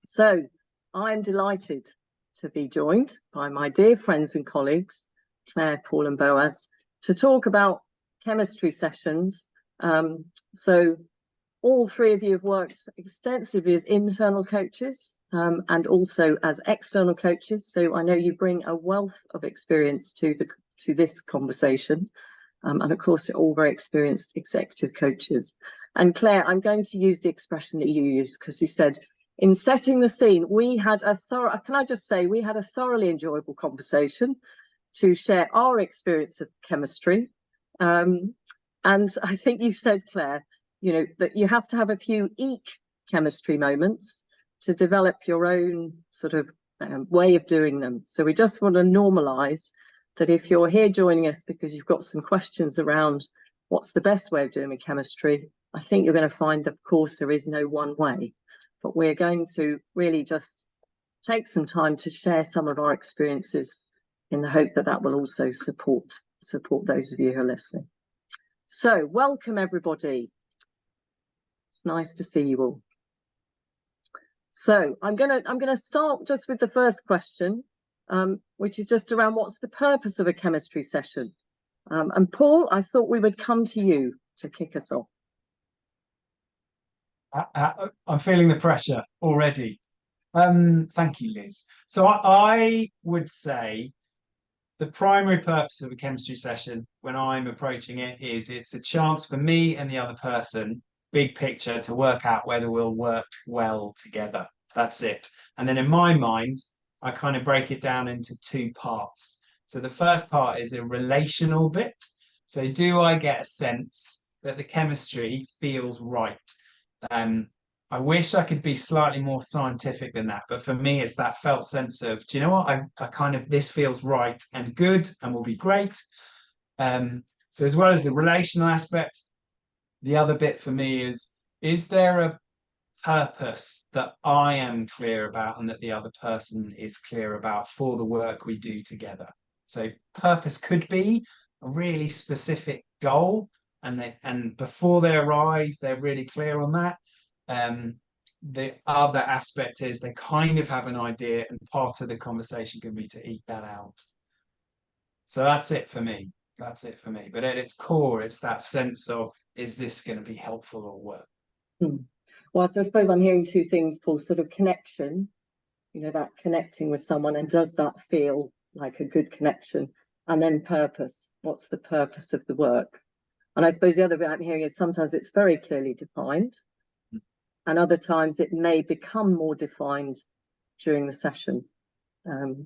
So I'm delighted to be joined by my dear friends and colleagues, Claire, Paul and Boaz, to talk about chemistry sessions. So all three of you have worked extensively as internal coaches and also as external coaches. So I know you bring a wealth of experience to this conversation. And of course, you're all very experienced executive coaches. And Claire, I'm going to use the expression that you used because you said, in setting the scene, we had a thoroughly enjoyable conversation to share our experience of chemistry. And I think you said, Claire, that you have to have a few chemistry moments to develop your own sort of way of doing them. So we just want to normalize that if you're here joining us because you've got some questions around what's the best way of doing chemistry, I think you're going to find that, of course, there is no one way. But we're going to really just take some time to share some of our experiences in the hope that that will also support those of you who are listening. So welcome, everybody. It's nice to see you all. So I'm gonna start just with the first question, which is just around what's the purpose of a chemistry session? And Paul, I thought we would come to you to kick us off. I'm feeling the pressure already. Thank you, Liz. So I would say the primary purpose of a chemistry session when I'm approaching it is it's a chance for me and the other person, big picture, to work out whether we'll work well together. That's it. And then in my mind, I kind of break it down into two parts. So the first part is a relational bit. So do I get a sense that the chemistry feels right? I wish I could be slightly more scientific than that, but for me, it's that felt sense of, do you know what? I kind of, this feels right and good and will be great. So as well as the relational aspect, the other bit for me is there a purpose that I am clear about and that the other person is clear about for the work we do together? So purpose could be a really specific goal, and before they arrive, they're really clear on that. The other aspect is they kind of have an idea, and part of the conversation can be to eke that out. So that's it for me. But at its core, it's that sense of, is this going to be helpful or work? Well, so I suppose I'm hearing two things, Paul, sort of connection, that connecting with someone, and does that feel like a good connection? And then purpose, what's the purpose of the work? And I suppose the other bit I'm hearing is sometimes it's very clearly defined, and other times it may become more defined during the session. And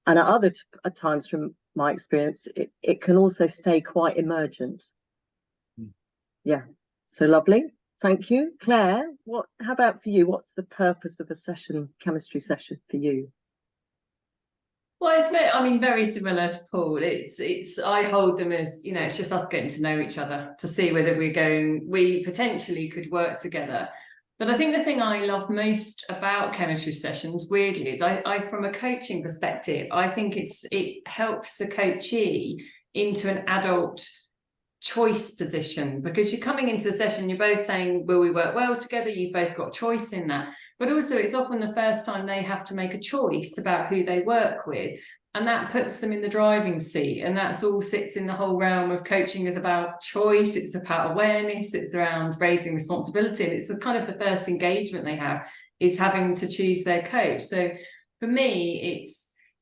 at times, from my experience, it can also stay quite emergent. Yeah, so lovely. Thank you. Claire, how about for you? What's the purpose of a chemistry session for you? Well, it's very similar to Paul. I hold them as, it's just us getting to know each other to see whether we potentially could work together. But I think the thing I love most about chemistry sessions, weirdly, is I from a coaching perspective, I think it helps the coachee into an adult choice position, because you're coming into the session, you're both saying, will we work well together? You've both got choice in that. But also it's often the first time they have to make a choice about who they work with. And that puts them in the driving seat. And that's all sits in the whole realm of coaching is about choice. It's about awareness. It's around raising responsibility. And it's the kind of the first engagement they have is having to choose their coach. So for me,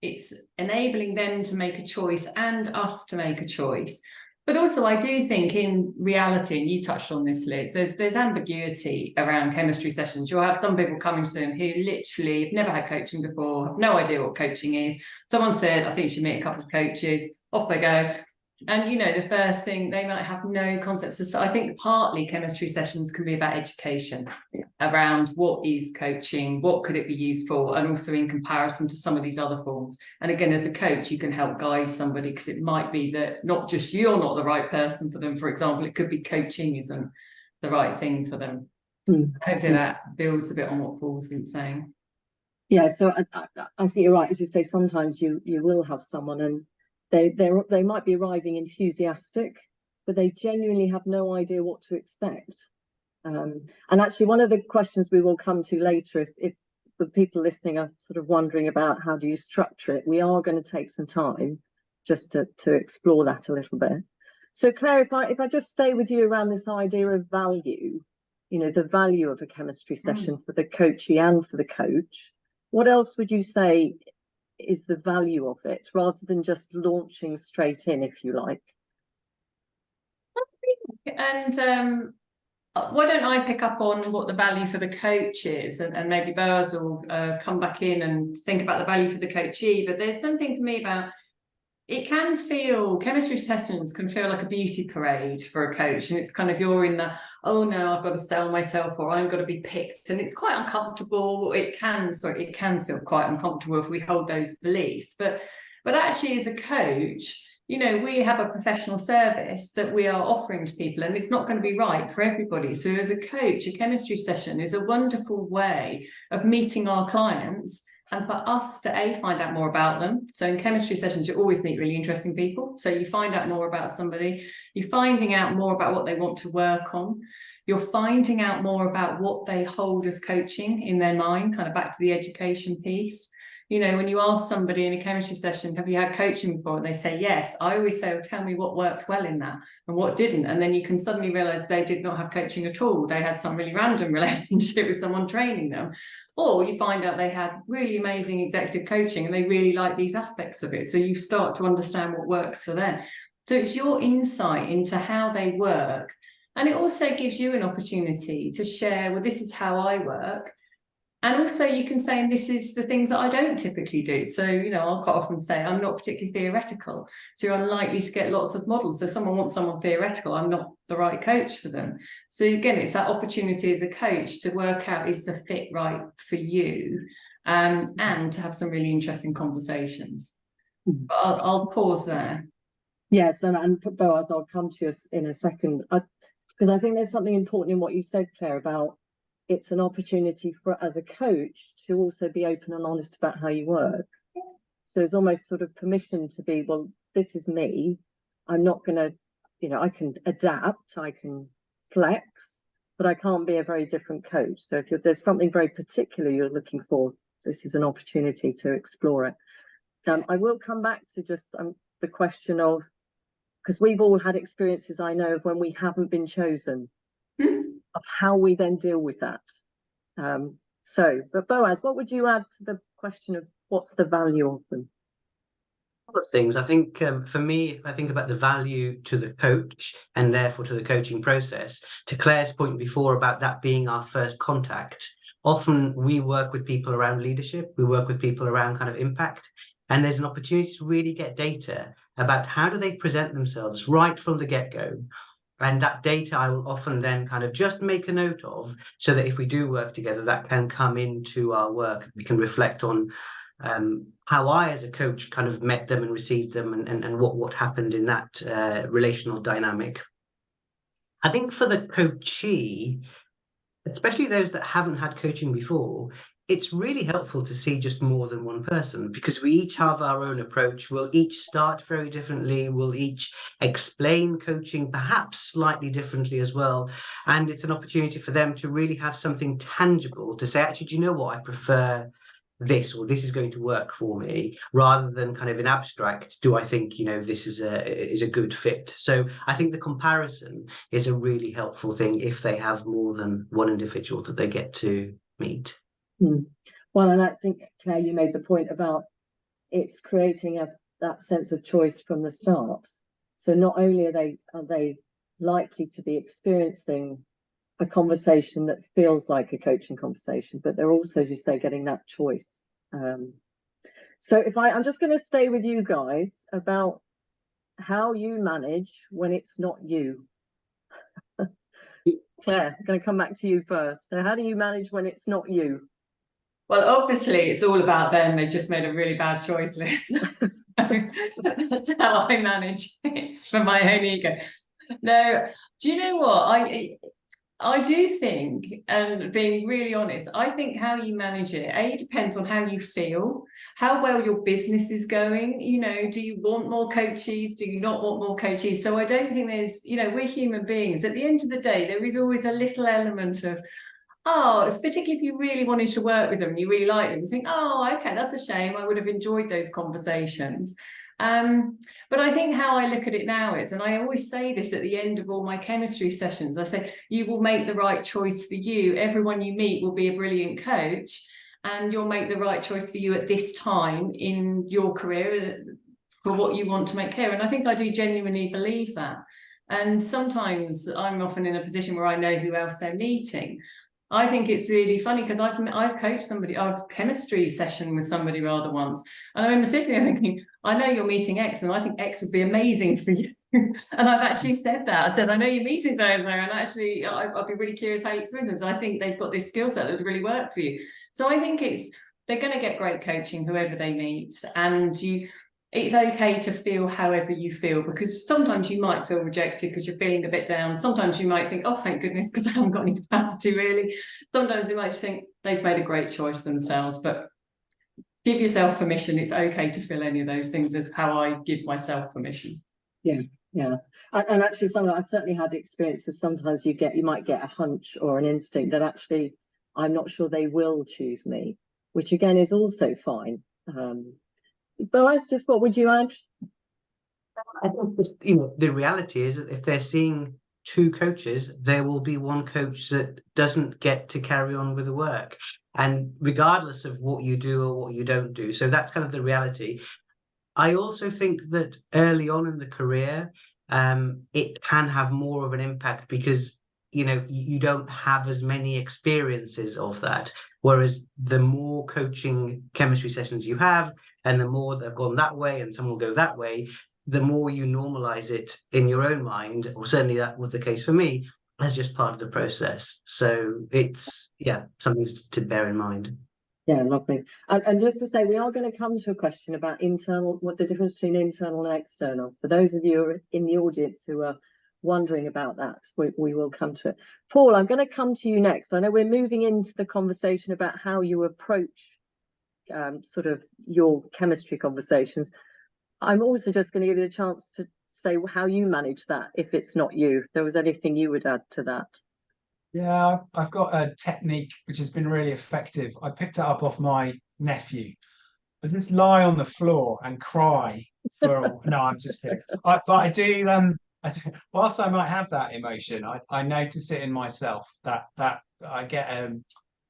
it's enabling them to make a choice and us to make a choice. But also I do think in reality, and you touched on this, Liz, there's ambiguity around chemistry sessions. You'll have some people coming to them who literally have never had coaching before, have no idea what coaching is. Someone said, I think you should meet a couple of coaches, off they go. And, the first thing, they might have no concepts. So I think partly chemistry sessions can be about education around what is coaching, what could it be used for, and also in comparison to some of these other forms. And again, as a coach, you can help guide somebody, because it might be that not just you're not the right person for them, for example, it could be coaching isn't the right thing for them. Hopefully that builds a bit on what Paul's been saying. Yeah, so I think you're right. As you say, sometimes you will have someone and they might be arriving enthusiastic, but they genuinely have no idea what to expect. And actually, one of the questions we will come to later, if the people listening are sort of wondering about how do you structure it, we are going to take some time just to explore that a little bit. So Claire, if I just stay with you around this idea of value, you know, the value of a chemistry session for the coachee and for the coach, what else would you say is the value of it, rather than just launching straight in, if you like? And why don't I pick up on what the value for the coach is, and maybe Boaz will come back in and think about the value for the coachee. But there's something for me about, it can feel, chemistry sessions can feel like a beauty parade for a coach, and it's kind of, you're in the, oh no, I've got to sell myself, or I've got to be picked, and it's quite uncomfortable. It can feel quite uncomfortable if we hold those beliefs. But actually, as a coach, you know, we have a professional service that we are offering to people, and it's not going to be right for everybody. So as a coach, a chemistry session is a wonderful way of meeting our clients, and for us to find out more about them. So in chemistry sessions, you always meet really interesting people. So you find out more about somebody, you're finding out more about what they want to work on. You're finding out more about what they hold as coaching in their mind, kind of back to the education piece. You know, when you ask somebody in a chemistry session, have you had coaching before? And they say, yes. I always say, well, tell me what worked well in that and what didn't. And then you can suddenly realize they did not have coaching at all. They had some really random relationship with someone training them. Or you find out they had really amazing executive coaching and they really like these aspects of it. So you start to understand what works for them. So it's your insight into how they work. And it also gives you an opportunity to share, well, this is how I work. And also you can say, and this is the things that I don't typically do. So, you know, I'll quite often say I'm not particularly theoretical. So you're unlikely to get lots of models. So if someone wants someone theoretical, I'm not the right coach for them. So again, it's that opportunity as a coach to work out, is the fit right for you, and to have some really interesting conversations. But I'll pause there. Yes, and Boaz, I'll come to you in a second, because I think there's something important in what you said, Claire, about it's an opportunity for, as a coach, to also be open and honest about how you work. So it's almost sort of permission to be, well, this is me. I'm not going to, you know, I can adapt, I can flex, but I can't be a very different coach. So if there's something very particular you're looking for, this is an opportunity to explore it. I will come back to just the question of, because we've all had experiences, I know, of when we haven't been chosen, of how we then deal with that. But Boaz, what would you add to the question of what's the value of them? A couple of things. I think for me, if I think about the value to the coach and therefore to the coaching process, to Claire's point before about that being our first contact, often we work with people around leadership, we work with people around kind of impact, and there's an opportunity to really get data about how do they present themselves right from the get-go. And that data I will often then kind of just make a note of, so that if we do work together, that can come into our work. We can reflect on how I, as a coach, kind of met them and received them, and what happened in that relational dynamic. I think for the coachee, especially those that haven't had coaching before, it's really helpful to see just more than one person, because we each have our own approach. We'll each start very differently. We'll each explain coaching perhaps slightly differently as well. And it's an opportunity for them to really have something tangible to say, actually, do you know what? I prefer this, or this is going to work for me, rather than kind of in abstract, do I think, you know, this is a good fit? So I think the comparison is a really helpful thing if they have more than one individual that they get to meet. Well, and I think, Claire, you made the point about it's creating that sense of choice from the start. So not only are they likely to be experiencing a conversation that feels like a coaching conversation, but they're also, as you say, getting that choice. So I'm just going to stay with you guys about how you manage when it's not you. Claire, I'm going to come back to you first. So how do you manage when it's not you? Well, obviously, it's all about them. They've just made a really bad choice, Liz. So that's how I manage. It's for my own ego. No, do you know what? I do think, and being really honest, I think how you manage it, depends on how you feel, how well your business is going. You know, do you want more coaches? Do you not want more coaches? So I don't think there's, you know, we're human beings. At the end of the day, there is always a little element of, oh, it's particularly if you really wanted to work with them, you really like them, you think, oh, okay, that's a shame. I would have enjoyed those conversations. But I think how I look at it now is, and I always say this at the end of all my chemistry sessions, I say, you will make the right choice for you. Everyone you meet will be a brilliant coach, and you'll make the right choice for you at this time in your career for what you want to make clear. And I think I do genuinely believe that. And sometimes I'm often in a position where I know who else they're meeting. I think it's really funny because I've coached somebody, I've chemistry session with somebody rather once, and I remember sitting there thinking, I know you're meeting X, and I think X would be amazing for you. And I've actually said that. I said, I know you're meeting so and so, and actually, I'd be really curious how you experience them. So I think they've got this skill set that would really work for you. So I think they're going to get great coaching whoever they meet, and it's okay to feel however you feel, because sometimes you might feel rejected because you're feeling a bit down. Sometimes you might think, oh, thank goodness, because I haven't got any capacity really. Sometimes you might just think they've made a great choice themselves, but give yourself permission. It's okay to feel any of those things, is how I give myself permission. Yeah. And actually, I've certainly had experience of sometimes you might get a hunch or an instinct that actually I'm not sure they will choose me, which again is also fine. Boaz, just what would you add? I think the reality is that if they're seeing two coaches, there will be one coach that doesn't get to carry on with the work, and regardless of what you do or what you don't do. So that's kind of the reality. I also think that early on in the career, it can have more of an impact because you don't have as many experiences of that. Whereas the more coaching chemistry sessions you have, and the more they've gone that way, and some will go that way, the more you normalize it in your own mind, or certainly that was the case for me, as just part of the process. So it's something to bear in mind. Yeah, lovely. And just to say, we are going to come to a question about what the difference between internal and external. For those of you in the audience who are wondering about that, we will come to it. Paul, I'm going to come to you next. I know we're moving into the conversation about how you approach sort of your chemistry conversations. I'm also just going to give you the chance to say how you manage that, if it's not you. If there was anything you would add to that. Yeah, I've got a technique which has been really effective. I picked it up off my nephew. I just lie on the floor and cry no, I'm just kidding. But I do, whilst I might have that emotion, I notice it in myself that I get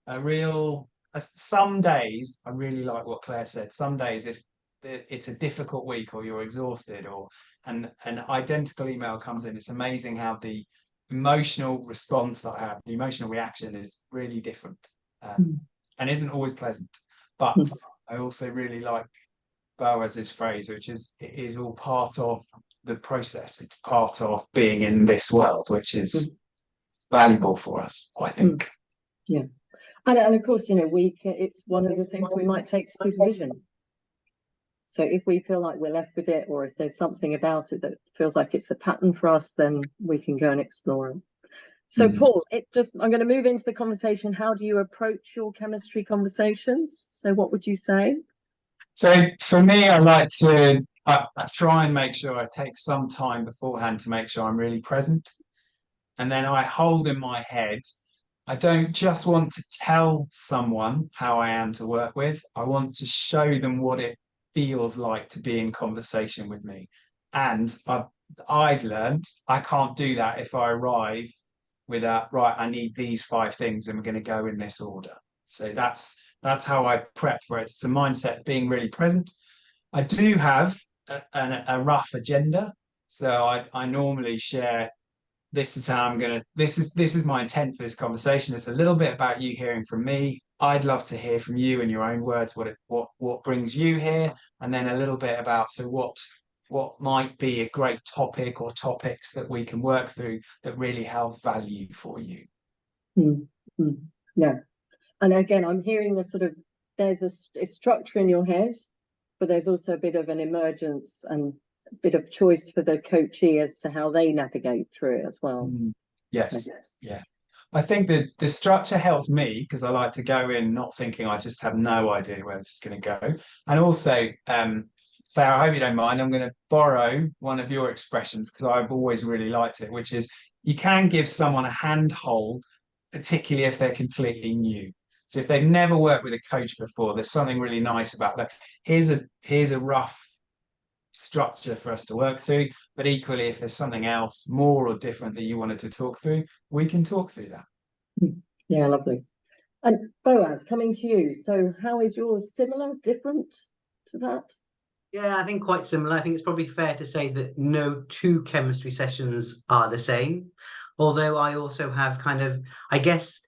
a real, some days, I really like what Claire said. Some days, if it's a difficult week or you're exhausted, or an identical email comes in, it's amazing how the emotional response that I have, the emotional reaction is really different, and isn't always pleasant. But I also really like Boaz's phrase, which is, it is all part of the process. It's part of being in this world, which is valuable for us, I think. Yeah. And of course, it's one of the things we might take to supervision. So if we feel like we're left with it, or if there's something about it that feels like it's a pattern for us, then we can go and explore it. So Paul, I'm going to move into the conversation. How do you approach your chemistry conversations? So what would you say? So for me, I like to I try and make sure I take some time beforehand to make sure I'm really present. And then I hold in my head, I don't just want to tell someone how I am to work with. I want to show them what it feels like to be in conversation with me. And I've learned I can't do that if I arrive with right, I need these 5 things and we're going to go in this order. So that's how I prep for it. It's a mindset, being really present. I do have a rough agenda. So I normally share, this is how I'm going to, this is my intent for this conversation. It's a little bit about you hearing from me. I'd love to hear from you in your own words, what brings you here, and then a little bit about, so what might be a great topic or topics that we can work through that really have value for you. Yeah. And again, I'm hearing there's a structure in your head, but there's also a bit of an emergence and a bit of choice for the coachee as to how they navigate through it as well. Yes. Yeah. I think that the structure helps me because I like to go in not thinking I just have no idea where this is going to go. And also, Claire, I hope you don't mind, I'm going to borrow one of your expressions because I've always really liked it, which is, you can give someone a handhold particularly if they're completely new. So if they've never worked with a coach before, there's something really nice about that. Here's a rough structure for us to work through, but equally, if there's something else more or different that you wanted to talk through, we can talk through that. Yeah, lovely. And Boaz, coming to you. So how is yours? Similar, different to that? Yeah, I think quite similar. I think it's probably fair to say that no two chemistry sessions are the same. Although I also have kind of, I guess,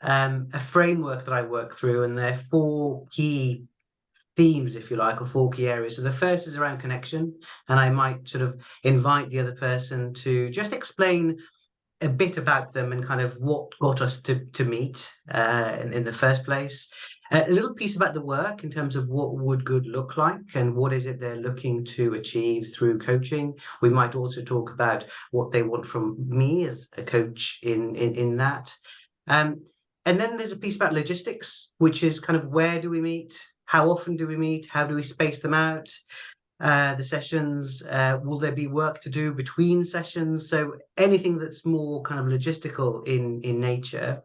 a framework that I work through, and there are four key themes, if you like, or four key areas. So the first is around connection, and I might sort of invite the other person to just explain a bit about them and kind of what got us to meet in the first place. A little piece about the work in terms of what would good look like and what is it they're looking to achieve through coaching. We might also talk about what they want from me as a coach in that. And then there's a piece about logistics, which is kind of where do we meet? How often do we meet? How do we space them out? The sessions, will there be work to do between sessions? So anything that's more kind of logistical in nature.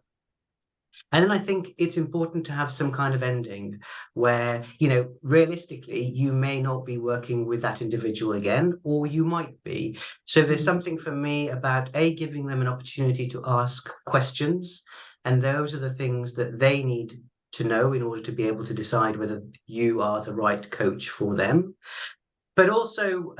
And then I think it's important to have some kind of ending where, you know, realistically, you may not be working with that individual again, or you might be. So there's something for me about giving them an opportunity to ask questions. And those are the things that they need to know in order to be able to decide whether you are the right coach for them. But also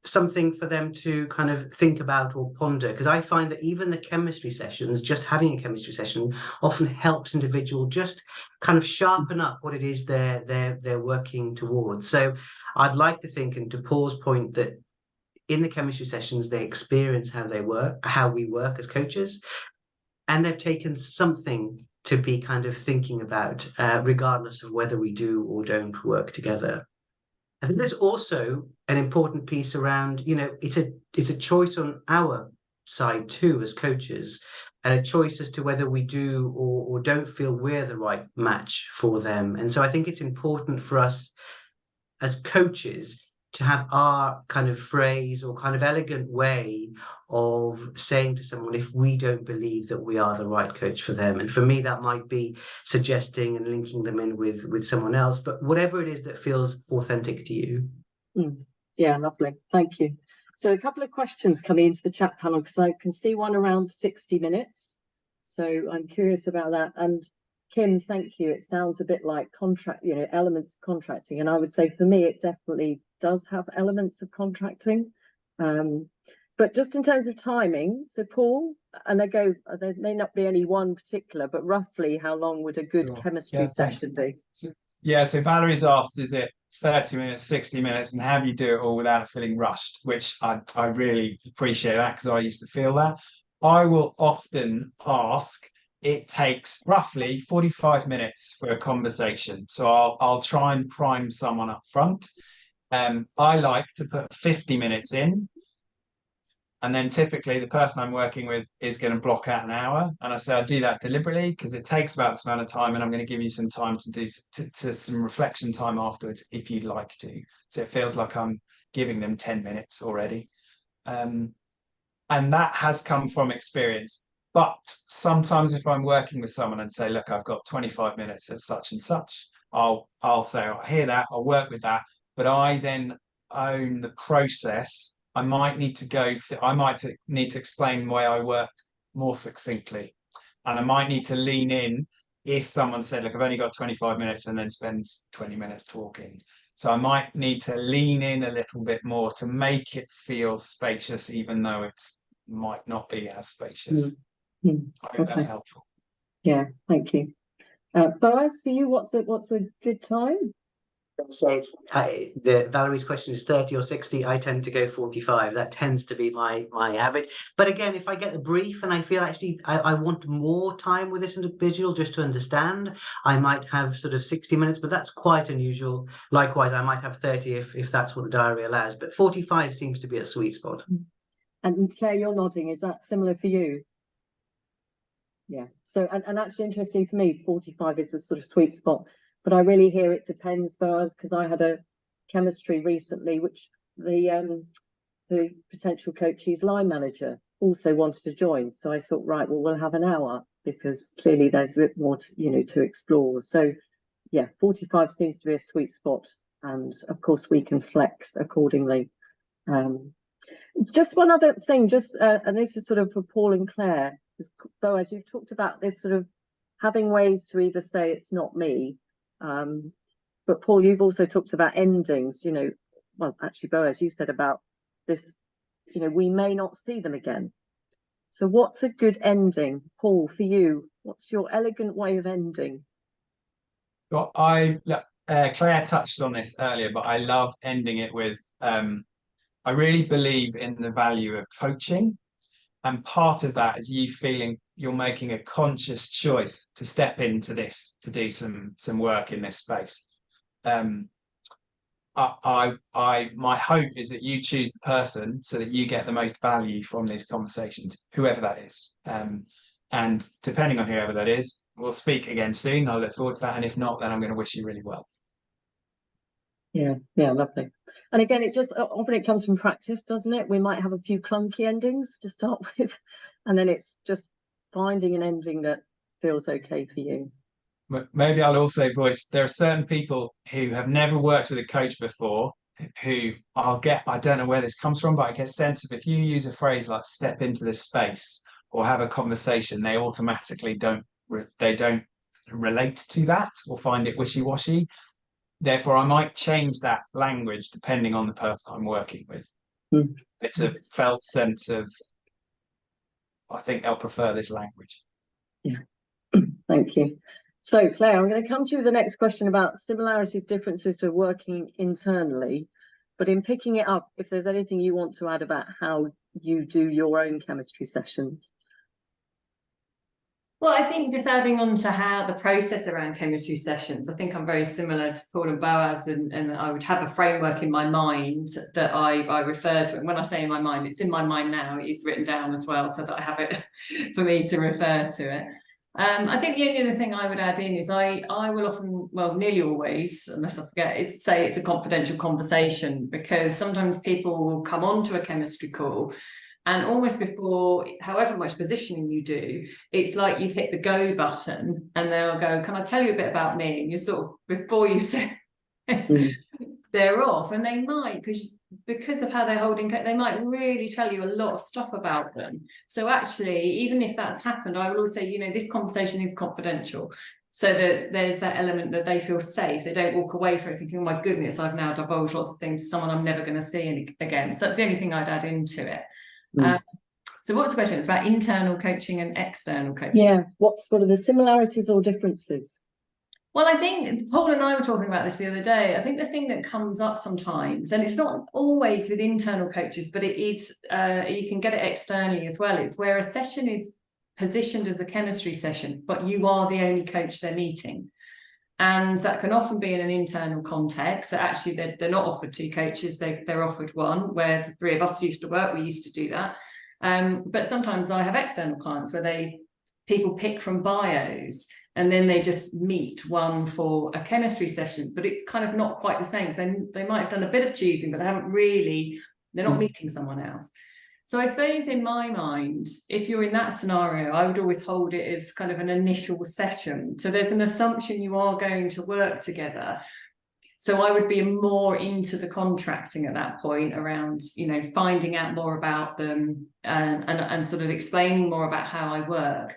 something for them to kind of think about or ponder, because I find that even the chemistry sessions, just having a chemistry session, often helps individual just kind of sharpen up what it is they're working towards. So I'd like to think, and to Paul's point, that in the chemistry sessions they experience how we work as coaches, and they've taken something to be kind of thinking about, regardless of whether we do or don't work together. I think there's also an important piece around, you know, it's a choice on our side too as coaches, and a choice as to whether we do or don't feel we're the right match for them. And so I think it's important for us as coaches to have our kind of phrase or kind of elegant way of saying to someone if we don't believe that we are the right coach for them. And for me, that might be suggesting and linking them in with someone else, but whatever it is that feels authentic to you. Yeah, lovely. Thank you. So a couple of questions coming into the chat panel, because I can see one around 60 minutes. So I'm curious about that. And Kim, thank you. It sounds a bit like contract, you know, elements of contracting. And I would say for me, it definitely does have elements of contracting. But just in terms of timing, so Paul, and there may not be any one particular, but roughly how long would a good chemistry session be? So Valerie's asked, is it 30 minutes, 60 minutes, and how do you do it all without feeling rushed? Which I really appreciate that, because I used to feel that. I will often ask, it takes roughly 45 minutes for a conversation. So I'll try and prime someone up front. I like to put 50 minutes in, and then typically the person I'm working with is going to block out an hour. And I say I do that deliberately because it takes about this amount of time, and I'm going to give you some time to do to some reflection time afterwards if you'd like to. So it feels like I'm giving them 10 minutes already. And that has come from experience. But sometimes if I'm working with someone and say, look, I've got 25 minutes at such and such, I'll say, I hear that, I'll work with that. But I then own the process. I might need to need to explain the way I work more succinctly. And I might need to lean in if someone said, look, I've only got 25 minutes, and then spends 20 minutes talking. So I might need to lean in a little bit more to make it feel spacious, even though it might not be as spacious. I hope that's helpful. Yeah, thank you. Boaz, for you, what's a good time? So Valerie's question is 30 or 60. I tend to go 45. That tends to be my average. But again, if I get a brief and I feel actually I want more time with this individual just to understand, I might have sort of 60 minutes, but that's quite unusual. Likewise, I might have 30 if that's what the diary allows, but 45 seems to be a sweet spot. And Claire, you're nodding. Is that similar for you? Yeah. So, and actually interesting for me, 45 is the sort of sweet spot. But I really hear it depends, Boaz, because I had a chemistry recently, which the potential coach's line manager also wanted to join. So I thought, right, well, we'll have an hour because clearly there's a bit more to explore. So yeah, 45 seems to be a sweet spot. And of course, we can flex accordingly. Just one other thing, and this is sort of for Paul and Claire, because Boaz, you've talked about this sort of having ways to either say it's not me. But Paul, you've also talked about endings, well, actually, Boaz, you said about this, we may not see them again. So what's a good ending? Paul, for you, what's your elegant way of ending? Well, Claire touched on this earlier, but I love ending it with, I really believe in the value of coaching. And part of that is you feeling you're making a conscious choice to step into this, to do some work in this space. My hope is that you choose the person so that you get the most value from these conversations, whoever that is. And depending on whoever that is, we'll speak again soon. I look forward to that. And if not, then I'm going to wish you really well. Yeah, lovely. And again, it just often it comes from practice, doesn't it? We might have a few clunky endings to start with, and then it's just finding an ending that feels okay for you. Maybe I'll also voice, there are certain people who have never worked with a coach before who I don't know where this comes from, but I get a sense of if you use a phrase like step into this space or have a conversation, they automatically don't relate to that or find it wishy-washy. Therefore, I might change that language depending on the person I'm working with. It's a felt sense of, I think they'll prefer this language. Yeah, thank you. So, Claire, I'm going to come to you with the next question about similarities, differences to working internally. But in picking it up, if there's anything you want to add about how you do your own chemistry sessions. Well, I think just adding on to how the process around chemistry sessions, I think I'm very similar to Paul and Boaz, and I would have a framework in my mind that I refer to. And when I say in my mind, it's in my mind now, it is written down as well, so that I have it for me to refer to it. I think the only other thing I would add in is I will often, well, nearly always, unless I forget, say it's a confidential conversation, because sometimes people will come onto a chemistry call and almost before, however much positioning you do, it's like you've hit the go button and they'll go, can I tell you a bit about me? And you're sort of, before you say they're off, and they might, because of how they're holding, they might really tell you a lot of stuff about them. So actually, even if that's happened, I will always say, this conversation is confidential, so that there's that element that they feel safe. They don't walk away from it thinking, oh my goodness, I've now divulged lots of things to someone I'm never going to see again. So that's the only thing I'd add into it. So what's the question? It's about internal coaching and external coaching. Yeah, what are the similarities or differences? Well, I think Paul and I were talking about this the other day. I think the thing that comes up sometimes, and it's not always with internal coaches, but it is, you can get it externally as well. It's where a session is positioned as a chemistry session, but you are the only coach they're meeting. And that can often be in an internal context. So actually, they're not offered two coaches, they're offered one, where the three of us used to work, we used to do that. But sometimes I have external clients where people pick from bios and then they just meet one for a chemistry session, but it's kind of not quite the same. So they might have done a bit of choosing, but they're not meeting someone else. So I suppose in my mind, if you're in that scenario, I would always hold it as kind of an initial session. So there's an assumption you are going to work together. So I would be more into the contracting at that point around, finding out more about them and sort of explaining more about how I work.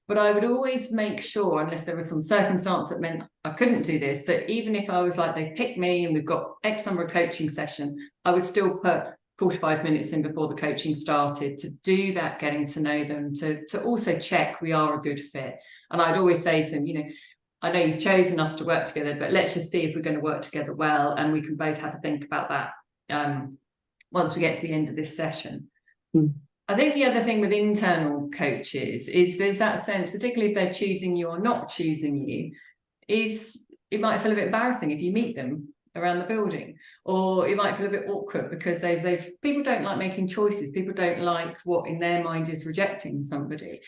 But I would always make sure, unless there was some circumstance that meant I couldn't do this, that even if I was like, they've picked me and we've got X number of coaching session, I would still put 45 minutes in before the coaching started to do that, getting to know them, to also check we are a good fit. And I'd always say to them, I know you've chosen us to work together, but let's just see if we're going to work together well, and we can both have a think about that once we get to the end of this session. I think the other thing with internal coaches is there's that sense, particularly if they're choosing you or not choosing you, is it might feel a bit embarrassing if you meet them around the building, or it might feel a bit awkward because people don't like making choices. People don't like what in their mind is rejecting somebody.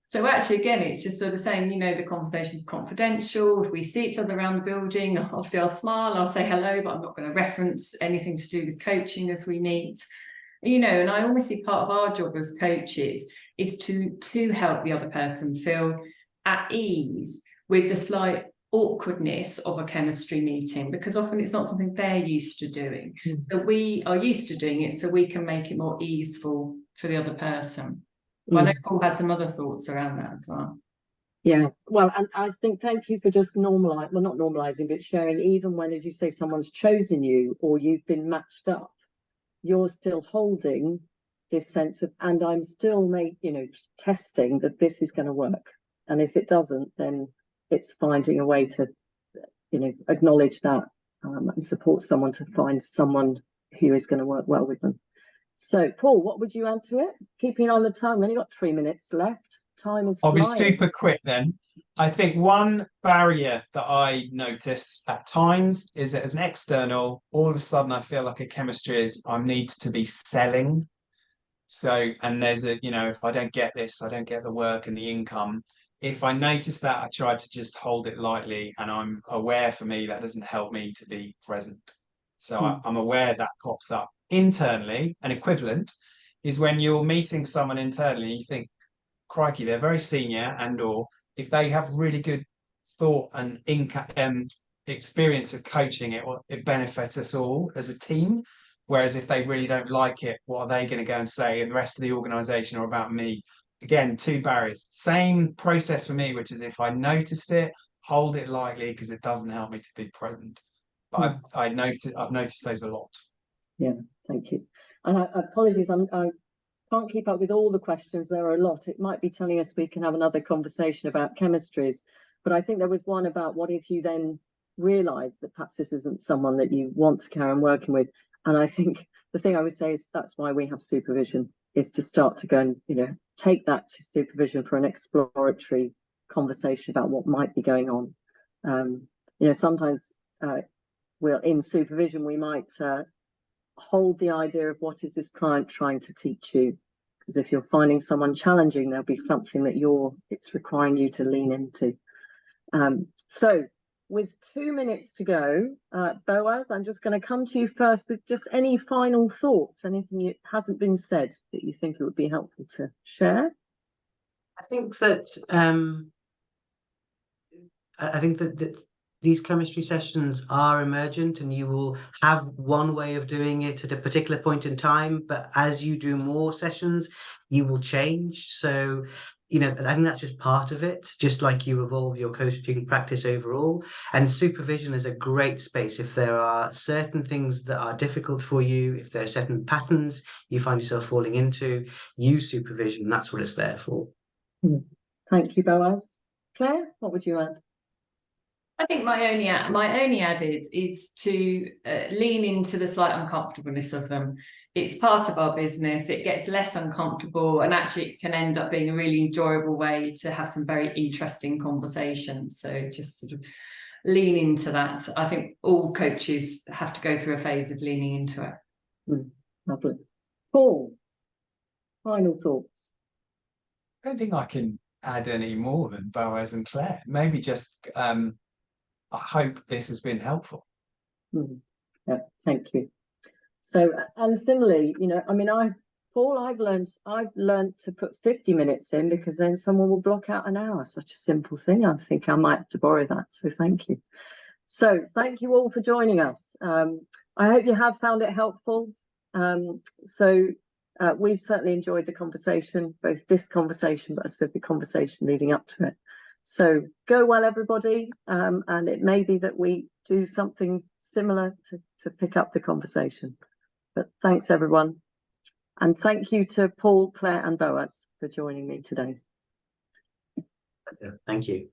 So actually, again, it's just sort of saying, the conversation's confidential. If we see each other around the building, obviously I'll smile, I'll say hello, but I'm not going to reference anything to do with coaching as we meet. you know, and I almost see part of our job as coaches is to help the other person feel at ease with the slight awkwardness of a chemistry meeting, because often it's not something they're used to doing. So we are used to doing it so we can make it more easeful for the other person. I know Paul had some other thoughts around that as well. Yeah, well, and I think thank you for just not normalizing, but sharing, even when, as you say, someone's chosen you or you've been matched up, you're still holding this sense of, and I'm still testing that this is going to work. And if it doesn't, then it's finding a way to, acknowledge that and support someone to find someone who is going to work well with them. So, Paul, what would you add to it? Keeping on the time, we've only got 3 minutes left. Time is I'll be flying. super quick then. I think one barrier that I notice at times is that as an external, all of a sudden I feel like a chemistry is I need to be selling. So, and there's if I don't get this, I don't get the work and the income. If I notice that, I try to just hold it lightly, and I'm aware for me that doesn't help me to be present. So I'm aware that pops up internally. An equivalent is when you're meeting someone internally, you think, crikey, they're very senior, and or if they have really good thought and experience of coaching, it benefits us all as a team. Whereas if they really don't like it, what are they going to go and say? And the rest of the organization are about me. Again, two barriers. Same process for me, which is if I noticed it, hold it lightly because it doesn't help me to be present. But I've noticed those a lot. Yeah, thank you. And apologies, I can't keep up with all the questions. There are a lot. It might be telling us we can have another conversation about chemistries, but I think there was one about what if you then realize that perhaps this isn't someone that you want to carry on working with. And I think the thing I would say is that's why we have supervision, is to start to go and take that to supervision for an exploratory conversation about what might be going on. Sometimes in supervision we might hold the idea of what is this client trying to teach you, because if you're finding someone challenging, there'll be something that it's requiring you to lean into. So with 2 minutes to go, Boaz, I'm just going to come to you first with just any final thoughts, anything that hasn't been said that you think it would be helpful to share. I think that these chemistry sessions are emergent, and you will have one way of doing it at a particular point in time, but as you do more sessions, you will change. So, I think that's just part of it, just like you evolve your coaching practice overall. And supervision is a great space. If there are certain things that are difficult for you, if there are certain patterns you find yourself falling into, use supervision. That's what it's there for. Thank you, Boaz. Claire, what would you add? I think my only added is to lean into the slight uncomfortableness of them. It's part of our business. It gets less uncomfortable, and actually it can end up being a really enjoyable way to have some very interesting conversations. So just sort of lean into that. I think all coaches have to go through a phase of leaning into it. Lovely. Paul, final thoughts? I don't think I can add any more than Boaz and Claire. Maybe just I hope this has been helpful. Yeah, thank you. So, and similarly, I've learned to put 50 minutes in, because then someone will block out an hour. Such a simple thing. I think I might have to borrow that. So thank you. So thank you all for joining us. I hope you have found it helpful. We've certainly enjoyed the conversation, both this conversation, but also the conversation leading up to it. So go well, everybody, and it may be that we do something similar to pick up the conversation. But thanks, everyone. And thank you to Paul, Claire and Boaz for joining me today. Thank you.